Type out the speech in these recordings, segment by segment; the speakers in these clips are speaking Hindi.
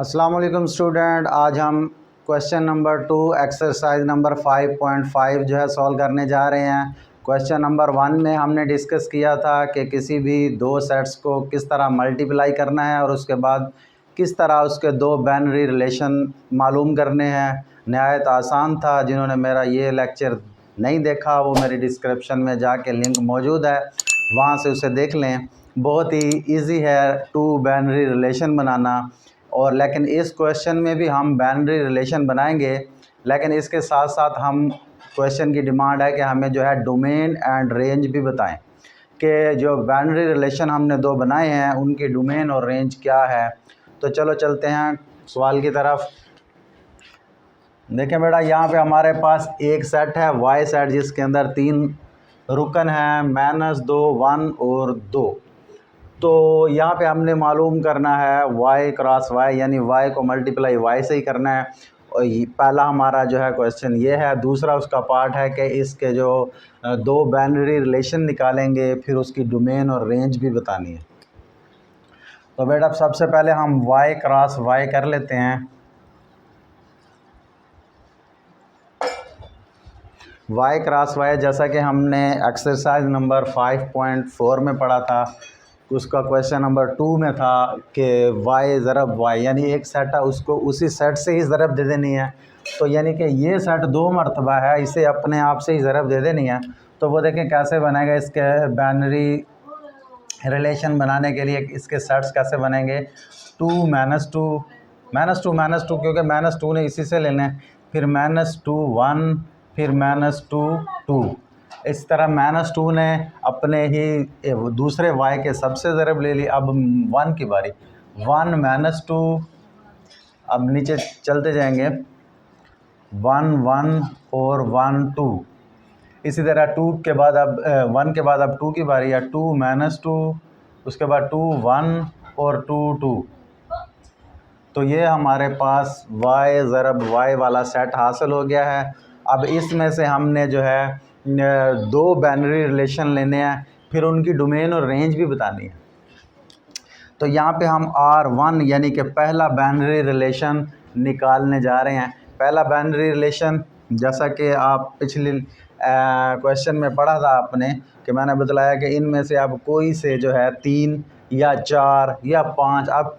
अस्सलाम वालेकुम स्टूडेंट, आज हम क्वेश्चन नंबर 2 एक्सरसाइज नंबर 5.5 जो है सॉल्व करने जा रहे हैं। क्वेश्चन नंबर 1 में हमने डिस्कस किया था कि किसी भी दो सेट्स को किस तरह मल्टीप्लाई करना है और उसके बाद किस तरह उसके दो बाइनरी रिलेशन मालूम करने हैं। नहायत आसान था। जिन्होंने मेरा ये लेक्चर नहीं देखा वो मेरी डिस्क्रिप्शन में जाके लिंक मौजूद है, वहाँ से उसे देख लें। बहुत ही ईजी है टू बाइनरी रिलेशन बनाना। और लेकिन इस क्वेश्चन में भी हम बाइनरी रिलेशन बनाएंगे, लेकिन इसके साथ साथ हम क्वेश्चन की डिमांड है कि हमें जो है डोमेन एंड रेंज भी बताएं कि जो बाइनरी रिलेशन हमने दो बनाए हैं उनकी डोमेन और रेंज क्या है। तो चलो चलते हैं सवाल की तरफ। देखें बेटा, यहाँ पे हमारे पास एक सेट है वाई सेट जिसके अंदर 3 रुकन हैं, -2, 1 और 2। तो यहाँ पे हमने मालूम करना है y क्रॉस y, यानी y को मल्टीप्लाई y से ही करना है। और पहला हमारा जो है क्वेश्चन ये है। दूसरा उसका पार्ट है कि इसके जो दो बाइनरी रिलेशन निकालेंगे, फिर उसकी डोमेन और रेंज भी बतानी है। तो बेटा अब सबसे पहले हम y क्रॉस y कर लेते हैं। y क्रॉस y जैसा कि हमने एक्सरसाइज नंबर 5.4 में पढ़ा था, उसका क्वेश्चन नंबर 2 में था कि y ज़रब y, यानी एक सेट है उसको उसी सेट से ही ज़रब दे देनी है। तो यानी कि ये सेट 2 मरतबा है, इसे अपने आप से ही ज़रब दे देनी है। तो वो देखें कैसे बनेगा। इसके बाइनरी रिलेशन बनाने के लिए इसके सेट्स कैसे बनेंगे। 2 -2 क्योंकि -2 ने इसी से लेना है, फिर -2 1, फिर -2 2। इस तरह -2 ने अपने ही दूसरे y के सबसे ज़रब ले ली। अब 1 की बारी, 1 -2, अब नीचे चलते जाएंगे 1 1 और 1 2। इसी तरह 2 के बाद अब 1 के बाद अब 2 की बारी है, 2 -2, उसके बाद 2 1 और 2 2। तो ये हमारे पास y ज़रब y वाला सेट हासिल हो गया है। अब इसमें से हमने जो है दो बाइनरी रिलेशन लेने हैं, फिर उनकी डोमेन और रेंज भी बतानी है। तो यहाँ पे हम R1 यानी कि पहला बाइनरी रिलेशन निकालने जा रहे हैं। पहला बाइनरी रिलेशन जैसा कि आप पिछले क्वेश्चन में पढ़ा था आपने कि मैंने बतलाया कि इनमें से आप कोई से जो है 3 या 4 या 5, आप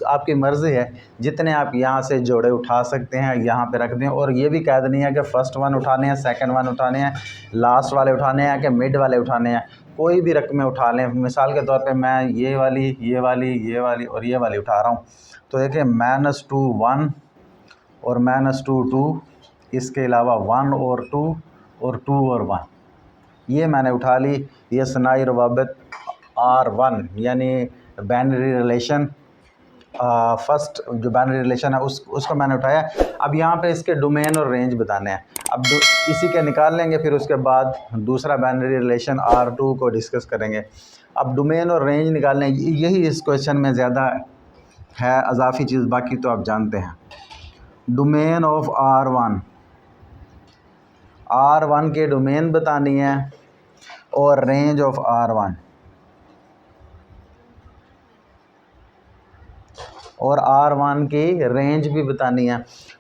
आपकी मर्ज़ी है, जितने आप यहाँ से जोड़े उठा सकते हैं यहाँ पे रख दें। और ये भी कह देनी है कि फ़र्स्ट वन उठाने हैं, सेकंड वन उठाने हैं, लास्ट वाले उठाने हैं कि मिड वाले उठाने हैं। कोई भी रकमें उठा लें। मिसाल के तौर पे मैं ये वाली, ये वाली, ये वाली और ये वाली उठा रहा हूँ। तो देखिए -2 1 और -2 2, इसके अलावा 1 और 2 और 2 और 1, ये मैंने उठा ली। ये सनाई रवाबत R1 यानी बाइनरी रिलेशन, फर्स्ट जो बाइनरी रिलेशन है उसको मैंने उठाया। अब यहाँ पे इसके डोमेन और रेंज बताने हैं। अब इसी के निकाल लेंगे, फिर उसके बाद दूसरा बाइनरी रिलेशन R2 को डिस्कस करेंगे। अब डोमेन और रेंज निकालने, यही इस क्वेश्चन में ज़्यादा है अजाफी चीज़, बाकी तो आप जानते हैं। डोमेन ऑफ R1 के डोमेन बतानी है और रेंज ऑफ R1 और R1 की रेंज भी बतानी है।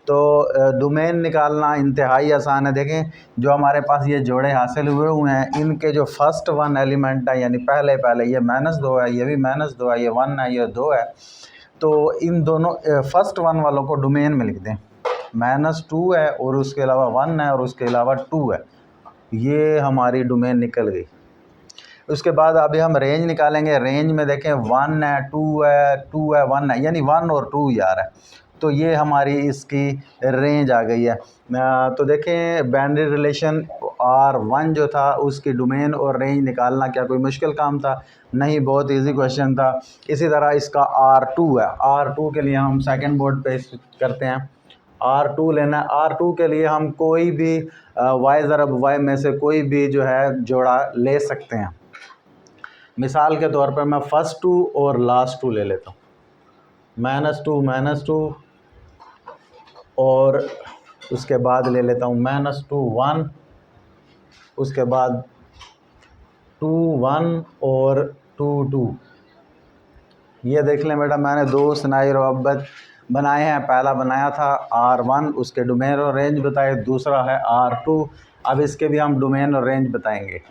तो डोमेन निकालना इंतहाई आसान है। देखें जो हमारे पास ये जोड़े हासिल हुए हैं, इनके जो फर्स्ट वन एलिमेंट है यानी पहले ये -2 है, ये भी -2 है, ये 1 है, ये 2 है। तो इन दोनों फर्स्ट वन वालों को डोमेन में लिख दें। -2 है और उसके अलावा 1 है और उसके अलावा 2 है, ये हमारी डोमेन निकल गई। उसके बाद अभी हम रेंज निकालेंगे। रेंज में देखें 1 है, 2 है, 2 है, 1 है, यानी 1 और 2 यार है। तो ये हमारी इसकी रेंज आ गई है। तो देखें बाइनरी रिलेशन R1 जो था उसकी डोमेन और रेंज निकालना क्या कोई मुश्किल काम था? नहीं, बहुत इजी क्वेश्चन था। इसी तरह इसका R2 है। R2 के लिए हम सेकंड बोर्ड पे करते हैं। R2 लेना है। R2 के लिए हम कोई भी y ज़रब y में से कोई भी जो है जोड़ा ले सकते हैं। मिसाल के तौर पर मैं फर्स्ट 2 और लास्ट 2 ले लेता हूँ। -2 और उसके बाद ले लेता हूँ -2 1, उसके बाद 2 1 और 2 2। ये देख लें बेटा, मैंने दो सनाई रवाबत बनाए हैं। पहला बनाया था R1, उसके डोमेन और रेंज बताए, दूसरा है R2। अब इसके भी हम डोमेन और रेंज बताएंगे।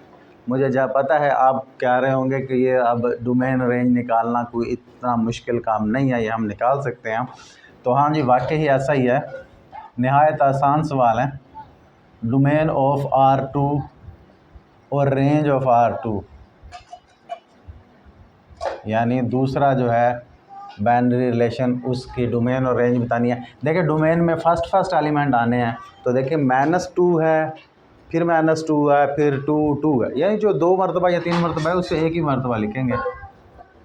मुझे जब पता है आप कह रहे होंगे कि ये अब डोमेन रेंज निकालना कोई इतना मुश्किल काम नहीं है, ये हम निकाल सकते हैं। तो हाँ जी, वाकई ही ऐसा ही है, नहायत आसान सवाल है। डोमेन ऑफ R2 और रेंज ऑफ R2, यानी दूसरा जो है बाइनरी रिलेशन, उसकी डोमेन और रेंज बतानी है। देखिए डोमेन में फर्स्ट एलिमेंट आने हैं, तो देखिए -2 है, फिर -2 है, फिर 2 है, यानी जो 2 मरतबा या 3 मरतबा है उससे एक ही मरतबा लिखेंगे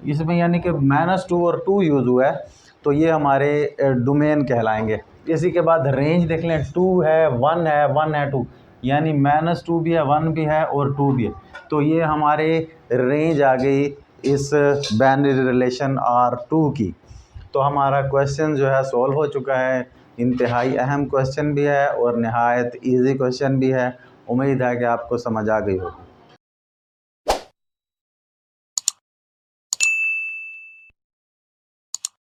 इसमें, यानी कि -2 और 2 यूज़ हुआ है, तो ये हमारे डोमेन कहलाएंगे। इसी के बाद रेंज देख लें, 2 है, 1 है, 1 है, 2, यानी -2 भी है, 1 भी है और 2 भी है, तो ये हमारे रेंज आ गई इस बाइनरी रिलेशन R2 की। तो हमारा क्वेश्चन जो है सॉल्व हो चुका है। इंतहाई अहम क्वेश्चन भी है और नहायत इजी क्वेश्चन भी है। उम्मीद है कि आपको समझ आ गई होगी।